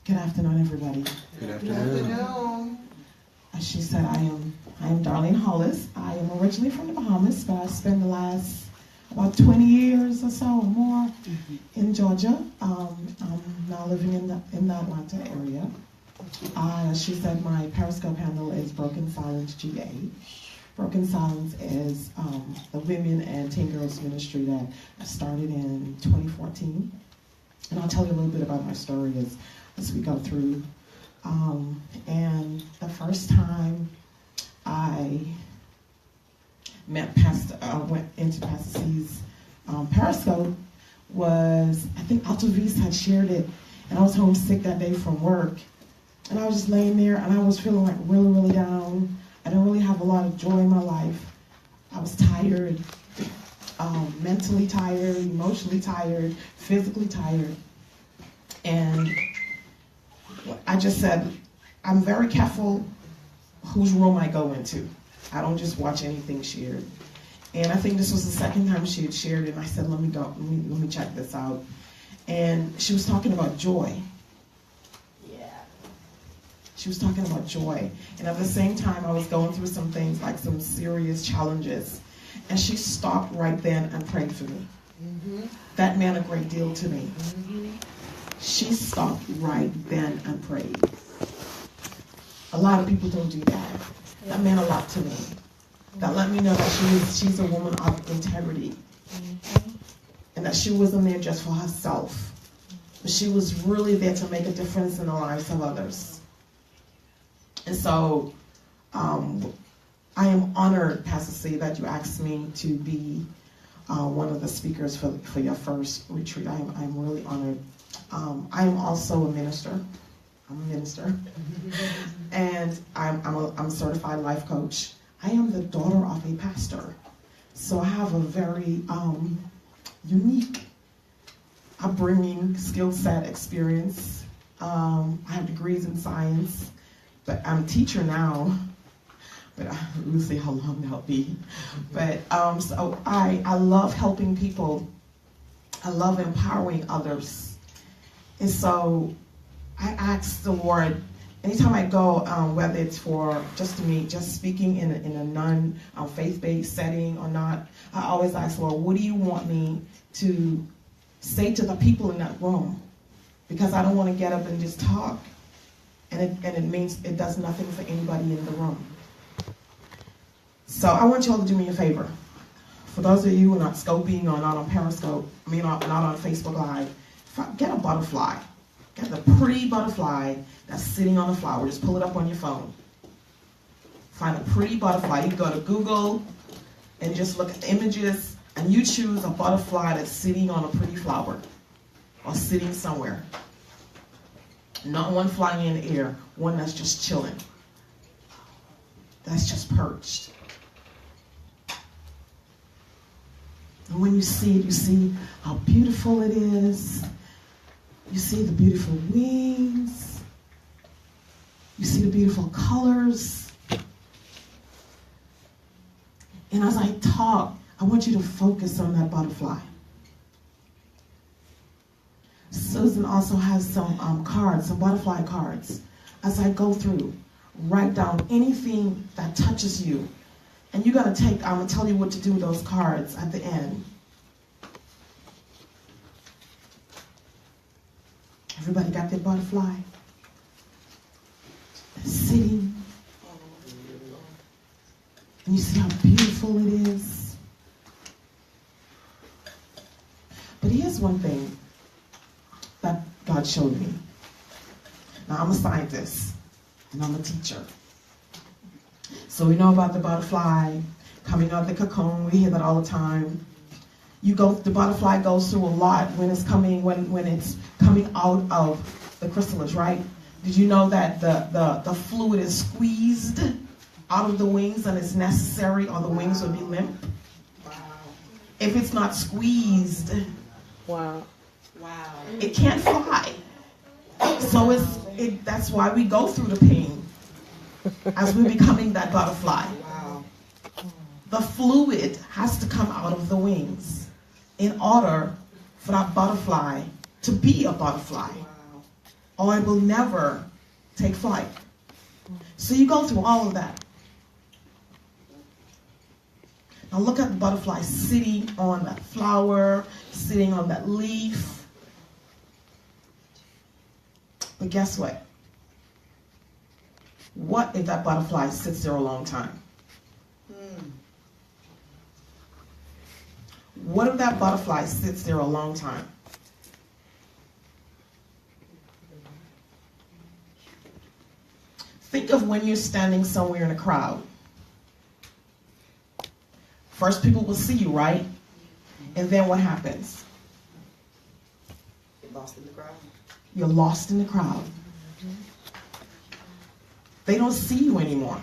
Good afternoon, everybody. Good afternoon. As she said, I am Darlene Hollis. I am originally from the Bahamas, but I spent the last about 20 years or so or more in Georgia. I'm now living in the Atlanta area. As she said, my Periscope handle is Broken Silence GA. Broken Silence is the women and teen girls ministry that I started in 2014. And I'll tell you a little bit about my story as we go through. And the first time I met went into Pastor C's Periscope was, I think Altavis had shared it, and I was homesick that day from work. And I was just laying there, and I was feeling like really, really down. I didn't really have a lot of joy in my life. I was tired, mentally tired, emotionally tired, physically tired. And I just said, I'm very careful whose room I go into. I don't just watch anything shared. And I think this was the second time she had shared it, and I said, let me check this out. And she was talking about joy. She was talking about joy. And at the same time, I was going through some things, like some serious challenges. And she stopped right then and prayed for me. Mm-hmm. That meant a great deal to me. Mm-hmm. She stopped right then and prayed. A lot of people don't do that. That meant a lot to me. That let me know that she's a woman of integrity. Mm-hmm. And that she wasn't there just for herself. But she was really there to make a difference in the lives of others. And so I am honored, Pastor C, that you asked me to be one of the speakers for your first retreat. I'm really honored. I am also a minister. I'm a minister. And I'm a certified life coach. I am the daughter of a pastor. So I have a very unique upbringing, skill set, experience. I have degrees in science. But I'm a teacher now, but we'll see how long that'll be. But so I love helping people. I love empowering others. And so I ask the Lord, anytime I go, whether it's for just speaking in a non-faith-based setting or not, I always ask, Lord, what do you want me to say to the people in that room? Because I don't want to get up and just talk. And it means it does nothing for anybody in the room. So I want you all to do me a favor. For those of you who are not scoping or not on Periscope, not on Facebook Live, get a butterfly. Get the pretty butterfly that's sitting on a flower. Just pull it up on your phone. Find a pretty butterfly. You go to Google and just look at the images, and you choose a butterfly that's sitting on a pretty flower or sitting somewhere. Not one flying in the air, one that's just chilling. That's just perched. And when you see it, you see how beautiful it is. You see the beautiful wings. You see the beautiful colors. And as I talk, I want you to focus on that butterfly. Susan also has some cards, some butterfly cards. As I go through, write down anything that touches you. And you're going to I'm going to tell you what to do with those cards at the end. Everybody got their butterfly? Sitting. And you see how beautiful it is. But here's one thing that God showed me. Now, I'm a scientist, and I'm a teacher. So we know about the butterfly coming out of the cocoon. We hear that all the time. The butterfly goes through a lot when it's coming out of the chrysalis, right? Did you know that the fluid is squeezed out of the wings, and it's necessary, or the wings will be limp? Wow. If it's not squeezed, wow. It can't fly. So that's why we go through the pain as we're becoming that butterfly. Wow. The fluid has to come out of the wings in order for that butterfly to be a butterfly. Wow. or it will never take flight. So you go through all of that. Now look at the butterfly sitting on that flower, sitting on that leaf. But guess what? What if that butterfly sits there a long time? What if that butterfly sits there a long time? Think of when you're standing somewhere in a crowd. First, people will see you, right? And then what happens? Get lost in the crowd. You're lost in the crowd. They don't see you anymore.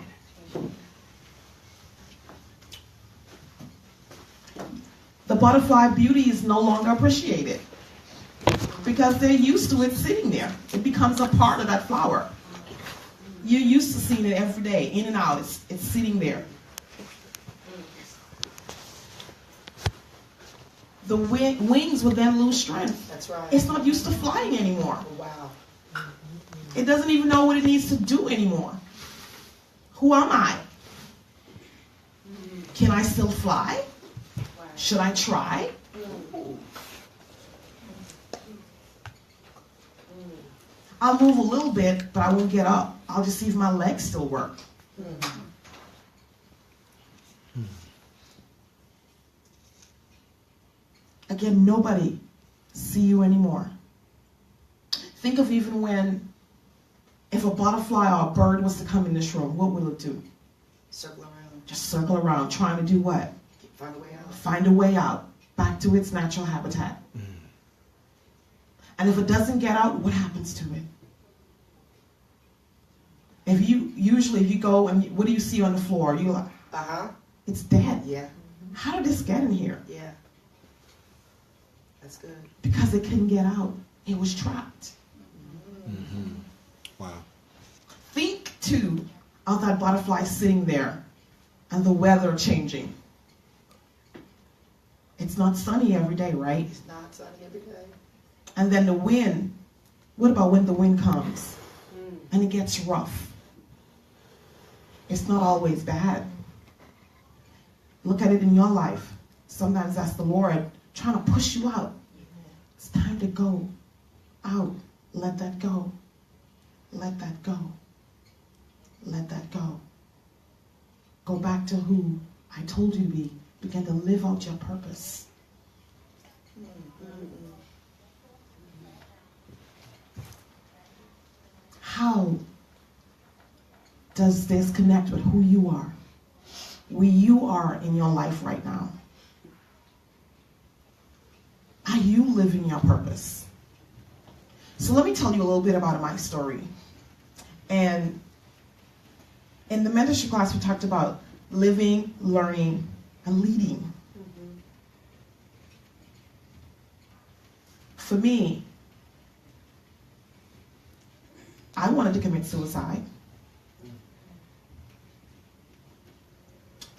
The butterfly beauty is no longer appreciated because they're used to it sitting there. It becomes a part of that flower. You're used to seeing it every day, in and out. It's sitting there. The wings will then lose strength. That's right. It's not used to flying anymore. Oh, wow. It doesn't even know what it needs to do anymore. Who am I? Can I still fly? Should I try? I'll move a little bit, but I won't get up. I'll just see if my legs still work. Again, nobody see you anymore. Think of even when, if a butterfly or a bird was to come in this room, what will it do? Circle around. Just circle around, trying to do what? Find a way out. Find a way out, back to its natural habitat. And if it doesn't get out, what happens to it? If you go and what do you see on the floor? You're like, it's dead. Yeah. How did this get in here? Yeah. That's good. Because it couldn't get out. It was trapped. Wow. Think too of that butterfly sitting there and the weather changing. It's not sunny every day, right? It's not sunny every day. And then the wind. What about when the wind comes and it gets rough? It's not always bad. Look at it in your life. Sometimes that's the Lord trying to push you out. It's time to go out. Let that go. Let that go. Let that go. Go back to who I told you to be. Begin to live out your purpose. How does this connect with who you are? Where you are in your life right now? Are you living your purpose? So let me tell you a little bit about my story. And in the mentorship class, we talked about living, learning, and leading. For me, I wanted to commit suicide.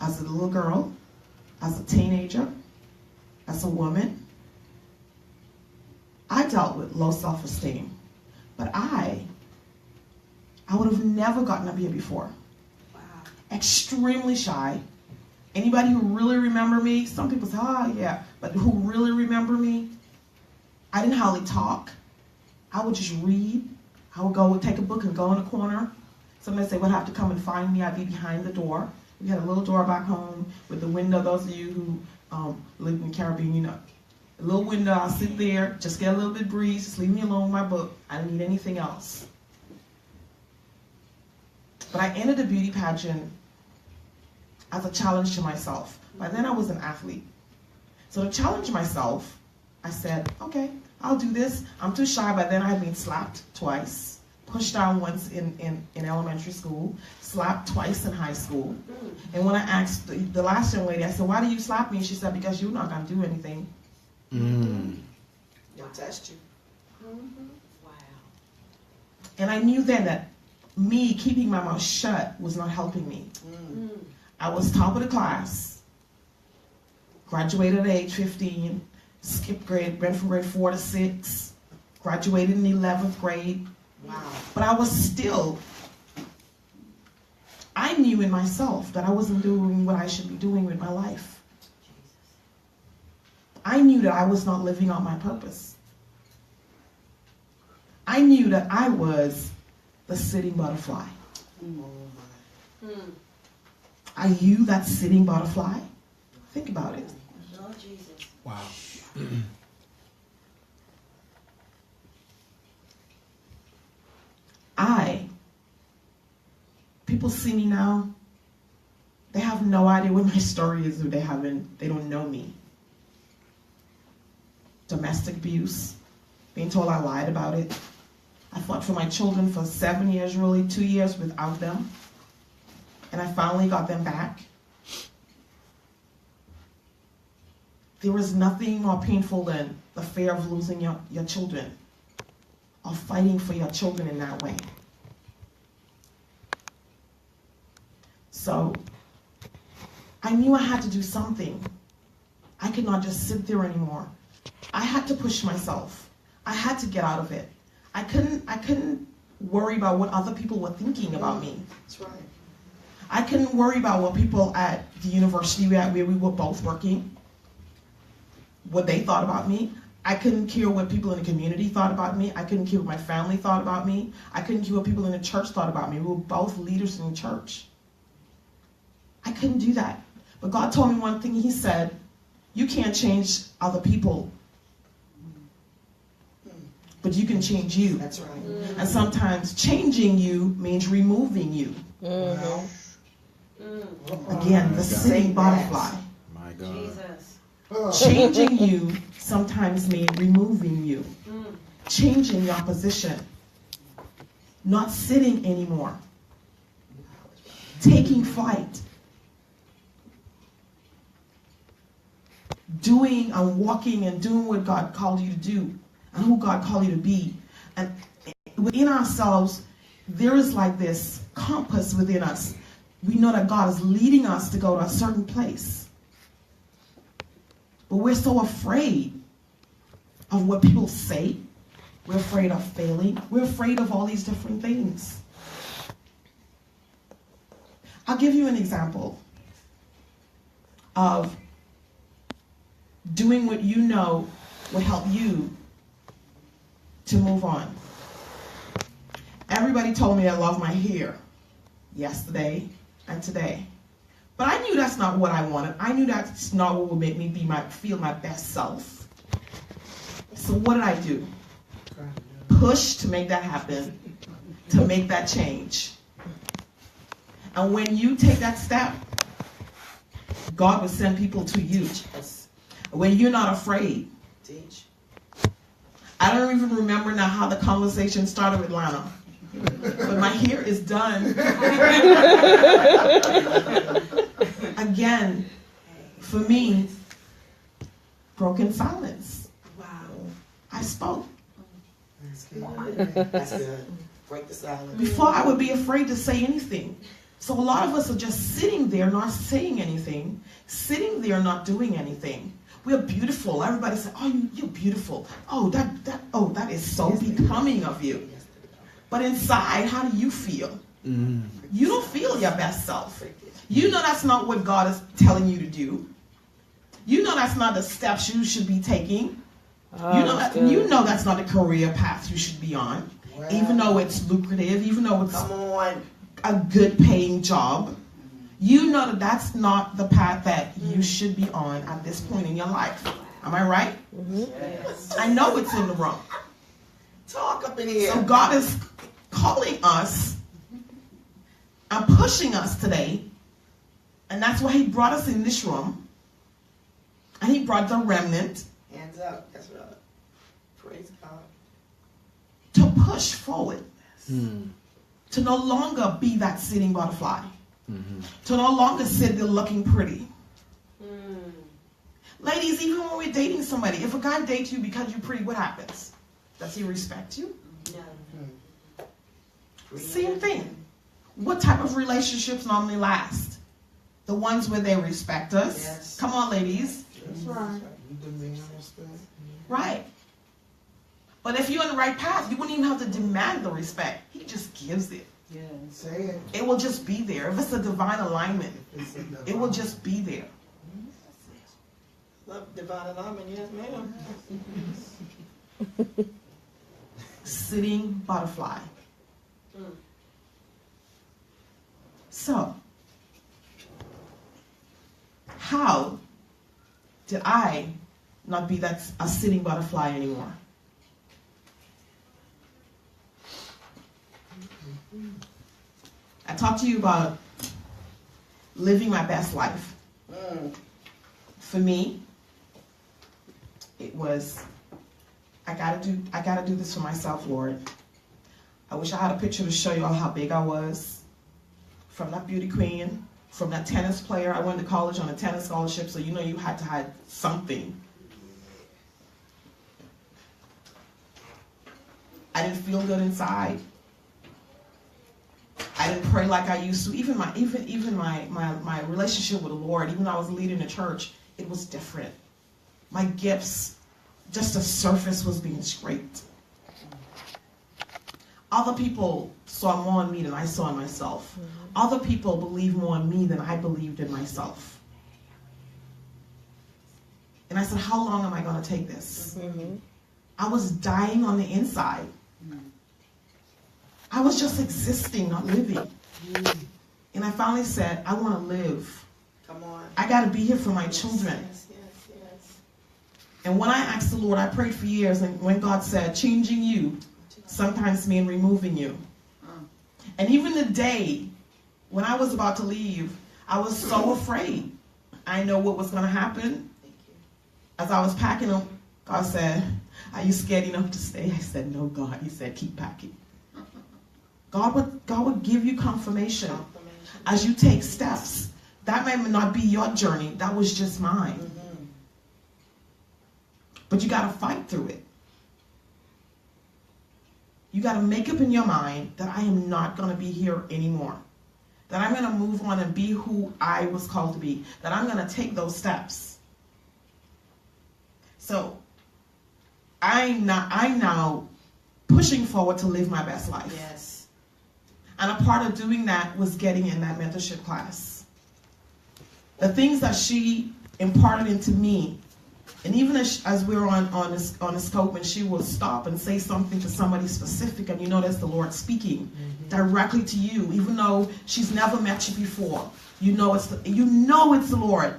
As a little girl, as a teenager, as a woman, I dealt with low self-esteem. But I would have never gotten up here before. Wow. Extremely shy. Anybody who really remember me, some people say, oh yeah, but who really remember me, I didn't hardly talk. I would just read. I would go and take a book and go in a corner. Somebody say, would have to come and find me. I'd be behind the door. We had a little door back home with the window. Those of you who live in the Caribbean, you know. A little window, I'll sit there, just get a little bit of breeze, just leave me alone with my book. I didn't need anything else. But I entered the beauty pageant as a challenge to myself. By then I was an athlete. So to challenge myself, I said, okay, I'll do this. I'm too shy. By then I had been slapped twice, pushed down once in elementary school, slapped twice in high school. And when I asked the last young lady, I said, why do you slap me? And she said, because you're not going to do anything. They'll test you. Wow. And I knew then that me keeping my mouth shut was not helping me. I was top of the class, graduated at age 15, skipped grade, went from grade 4 to 6, graduated in the 11th grade, Wow. But I was still, I knew in myself that I wasn't doing what I should be doing with my life. I knew that I was not living out my purpose. I knew that I was the sitting butterfly. Oh my. Are you that sitting butterfly? Think about it. Lord Jesus. Wow. People see me now, they have no idea what my story is, or they don't know me. Domestic abuse, being told I lied about it. I fought for my children for 7 years, really, 2 years without them. And I finally got them back. There was nothing more painful than the fear of losing your children, or fighting for your children in that way. So I knew I had to do something. I could not just sit there anymore. I had to push myself. I had to get out of it. I couldn't worry about what other people were thinking about me. That's right. I couldn't worry about what people at the university where we were both working, what they thought about me. I couldn't care what people in the community thought about me. I couldn't care what my family thought about me. I couldn't care what people in the church thought about me. We were both leaders in the church. I couldn't do that. But God told me one thing. He said, you can't change other people, but you can change you. That's right. And sometimes changing you means removing you. Again, the sitting butterfly. My God. Jesus. Changing you sometimes means removing you. Changing your position. Not sitting anymore. Taking flight. Doing and walking and doing what God called you to do and who God called you to be. And within ourselves, there is like this compass within us. We know that God is leading us to go to a certain place. But we're so afraid of what people say. We're afraid of failing. We're afraid of all these different things. I'll give you an example of doing what you know will help you to move on. Everybody told me I love my hair yesterday and today. But I knew that's not what I wanted. I knew that's not what would make me feel my best self. So what did I do? Push to make that happen, to make that change. And when you take that step, God will send people to you. When you're not afraid. Teach. I don't even remember now how the conversation started with Lana. But my hair is done. Again, for me, broken silence. Wow. I spoke. That's good. That's good. Break the silence. Before I would be afraid to say anything. So a lot of us are just sitting there not saying anything, sitting there not doing anything. We're beautiful. Everybody says, "Oh, you're beautiful. Oh, that is so becoming of you." But inside, how do you feel? You don't feel your best self. You know that's not what God is telling you to do. You know that's not the steps you should be taking. You know that's not the career path you should be on. Wow. Even though it's lucrative, even though it's a good paying job. You know that that's not the path that you should be on at this point in your life. Am I right? Yes. I know it's in the wrong. Talk up in here. So God is calling us and pushing us today. And that's why he brought us in this room. And he brought the remnant. Hands up. That's right. Praise God. To push forward. To no longer be that sitting butterfly. To no longer sit there looking pretty. Ladies, even when we're dating somebody, if a guy dates you because you're pretty, what happens? Does he respect you? No. Same thing. What type of relationships normally last? The ones where they respect us. Yes. Come on, ladies. That's right. Right. But if you're on the right path, you wouldn't even have to demand the respect. He just gives it. Yeah, say it. It will just be there. If it's a divine alignment, it will just be there. Love divine alignment, yes, ma'am. Sitting butterfly. So, how did I not be that a sitting butterfly anymore? I talked to you about living my best life. For me, it was, I gotta do this for myself, Lord. I wish I had a picture to show you all how big I was. From that beauty queen, from that tennis player. I went to college on a tennis scholarship, so you know you had to have something. I didn't feel good inside. I didn't pray like I used to. Even my relationship with the Lord, even though I was leading the church, it was different. My gifts, just the surface was being scraped. Other people saw more in me than I saw in myself. Other people believed more in me than I believed in myself. And I said, how long am I going to take this? I was dying on the inside. I was just existing, not living. And I finally said, I want to live. Come on. I got to be here for my children. Yes, yes, yes. And when I asked the Lord, I prayed for years, and when God said, changing you sometimes means removing you. And even the day when I was about to leave, I was so afraid. I know what was going to happen. As I was packing them, God said, are you scared enough to stay? I said, no, God. He said, keep packing. God would give you confirmation as you take steps. That may not be your journey. That was just mine. But you got to fight through it. You got to make up in your mind that I am not going to be here anymore. That I'm going to move on and be who I was called to be. That I'm going to take those steps. So I'm now pushing forward to live my best life. Yes. And a part of doing that was getting in that mentorship class. The things that she imparted into me, and even as we were on the scope, and she will stop and say something to somebody specific, and you know that's the Lord speaking directly to you, even though she's never met you before. You know it's the Lord.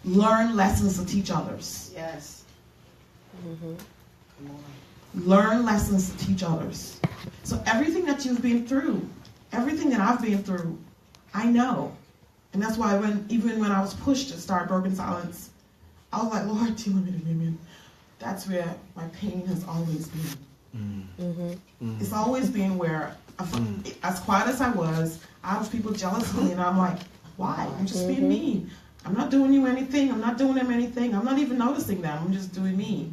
Learn lessons to teach others. Yes. Come on. Learn lessons to teach others. So everything that you've been through, everything that I've been through, I know. And that's why even when I was pushed to start Broken Silence, I was like, Lord, do you want me to live in? That's where my pain has always been. It's always been where, as quiet as I was was people jealous of me, and I'm like, why? I'm just being me. I'm not doing you anything. I'm not doing them anything. I'm not even noticing them. I'm just doing me.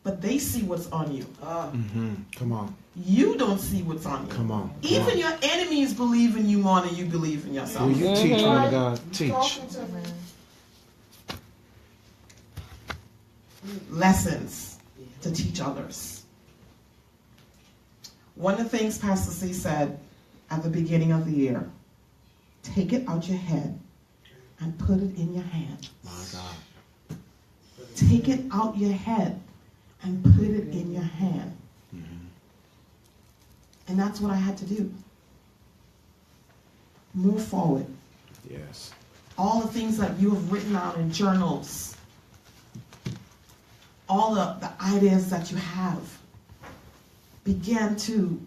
But they see what's on you. Come on. You don't see what's on you. Come on. Even your enemies believe in you more than you believe in yourself. Will you teach, man of God? Teach. Lessons to teach others. One of the things Pastor C said at the beginning of the year, take it out your head and put it in your hand. My God. Take it out your head and put it in your hand. And that's what I had to do. Move forward. Yes. All the things that you have written out in journals, all the ideas that you have, begin to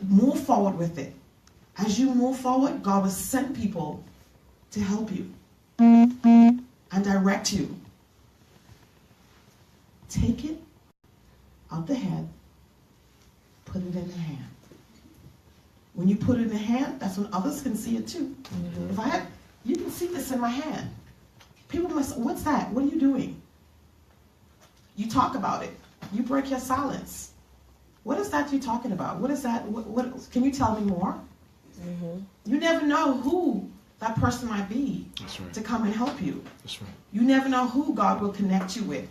move forward with it. As you move forward, God will send people to help you and direct you. Take it out the head, put it in the hand. When you put it in the hand, that's when others can see it too. You can see this in my hand. People must, what's that? What are you doing? You talk about it. You break your silence. What is that you're talking about? What is that? What can you tell me more? You never know who that person might be That's right. to come and help you. That's right. You never know who God will connect you with.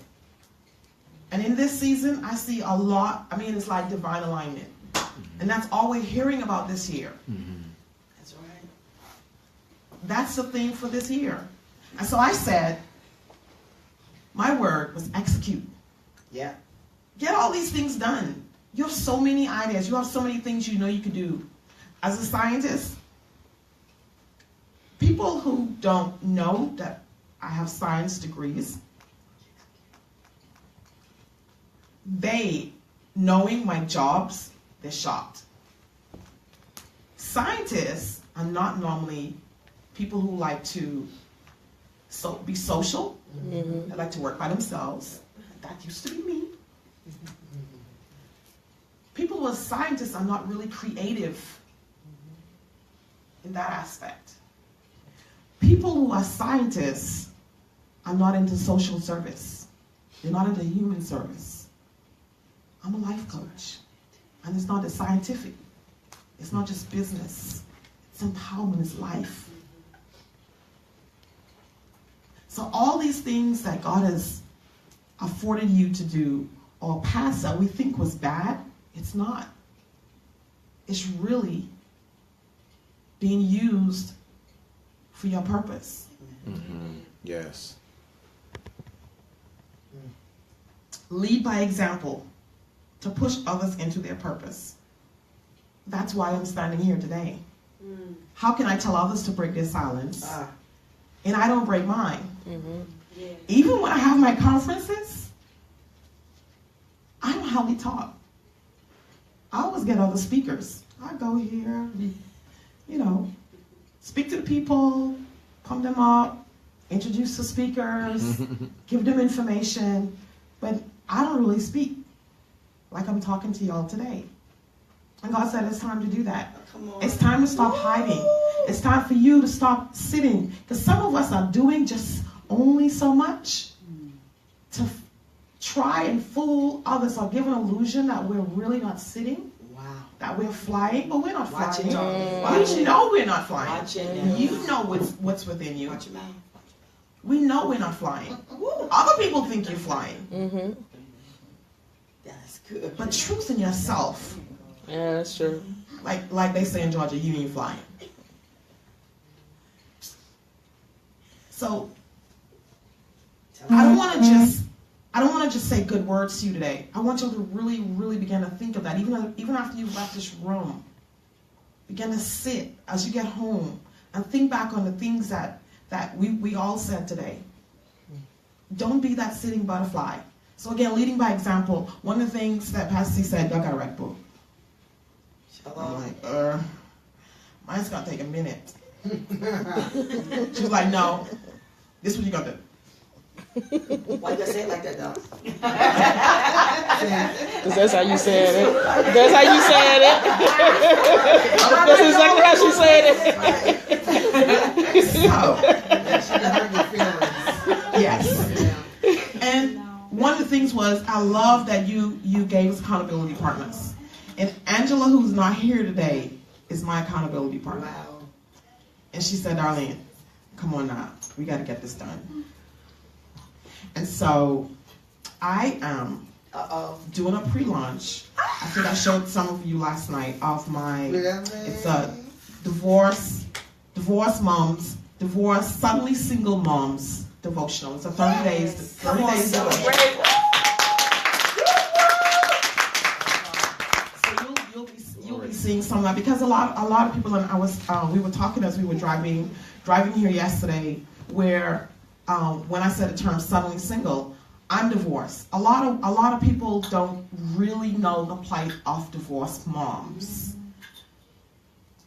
And in this season, I see a lot. I mean, it's like divine alignment. And that's all we're hearing about this year. That's right. That's the theme for this year. And so I said, my word was execute. Yeah. Get all these things done. You have so many ideas. You have so many things you know you could do. As a scientist, people who don't know that I have science degrees, they, knowing my jobs, they're shocked. Scientists are not normally people who like to be social. They like to work by themselves. That used to be me. People who are scientists are not really creative in that aspect. People who are scientists are not into social service. They're not into human service. I'm a life coach. And it's not just scientific. It's not just business. It's empowerment, it's life. So all these things that God has afforded you to do or past that we think was bad, it's not. It's really being used for your purpose. Yes. Lead by example to push others into their purpose. That's why I'm standing here today. How can I tell others to break their silence and I don't break mine? Even when I have my conferences, I don't hardly talk. I always get other speakers. I go here, speak to the people, pump them up, introduce the speakers, give them information, but I don't really speak like I'm talking to y'all today. And God said it's time to do that. It's time to stop hiding. It's time for you to stop sitting. Because some of us are doing just only so much to try and fool others or give an illusion that we're really not sitting. Wow. That we're flying, but we're not Watch flying. it. You know we're not flying. Watch it now. You know what's within you. Watch your mouth. We know we're not flying. Other people think you're flying. That's good. But truth in yourself, Yeah, that's true. like they say in Georgia, you ain't flying. So I don't want to just say good words to you today. I want you to really, really begin to think of that. Even after you've left this room, begin to sit as you get home and think back on the things that we all said today. Don't be that sitting butterfly. So again, leading by example. One of the things that Pastor C said, y'all got to write a book. I'm like, mine's gonna take a minute. She was like, no, this is what you gonna do. Why you say it like that, though? Because that's how you said it. That's how you said it. That's exactly how she said it. So, She hurt your feelings. yes. And one of the things was, I love that you gave us accountability partners. And Angela, who's not here today, is my accountability partner. Wow. And she said, Darlene, come on now. We got to get this done. And so I am doing a pre-launch. I think I showed some of you last night of it's a divorce suddenly single moms devotional. It's a 30 days devotional. You'll be seeing some of that because a lot of people, and we were talking as we were driving here yesterday, where when I said the term suddenly single, I'm divorced. A lot of people don't really know the plight of divorced moms.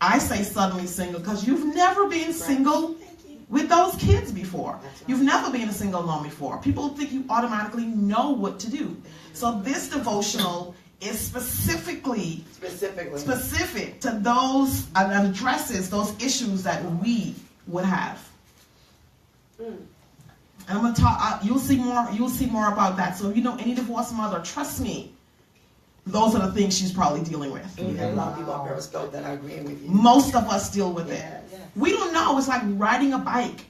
I say suddenly single because you've never been single with those kids before. You've never been a single mom before. People think you automatically know what to do. So this devotional is specific to those and addresses those issues that we would have. And I'm gonna talk. You'll see more about that. So if you know any divorced mother, trust me, those are the things she's probably dealing with. We have a lot of people on Periscope that are agreeing with you. Most of us deal with it. Yeah. We don't know. It's like riding a bike.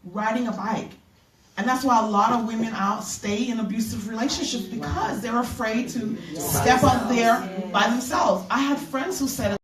Riding a bike. And that's why a lot of women out stay in abusive relationships because they're afraid to step up there by themselves. I had friends who said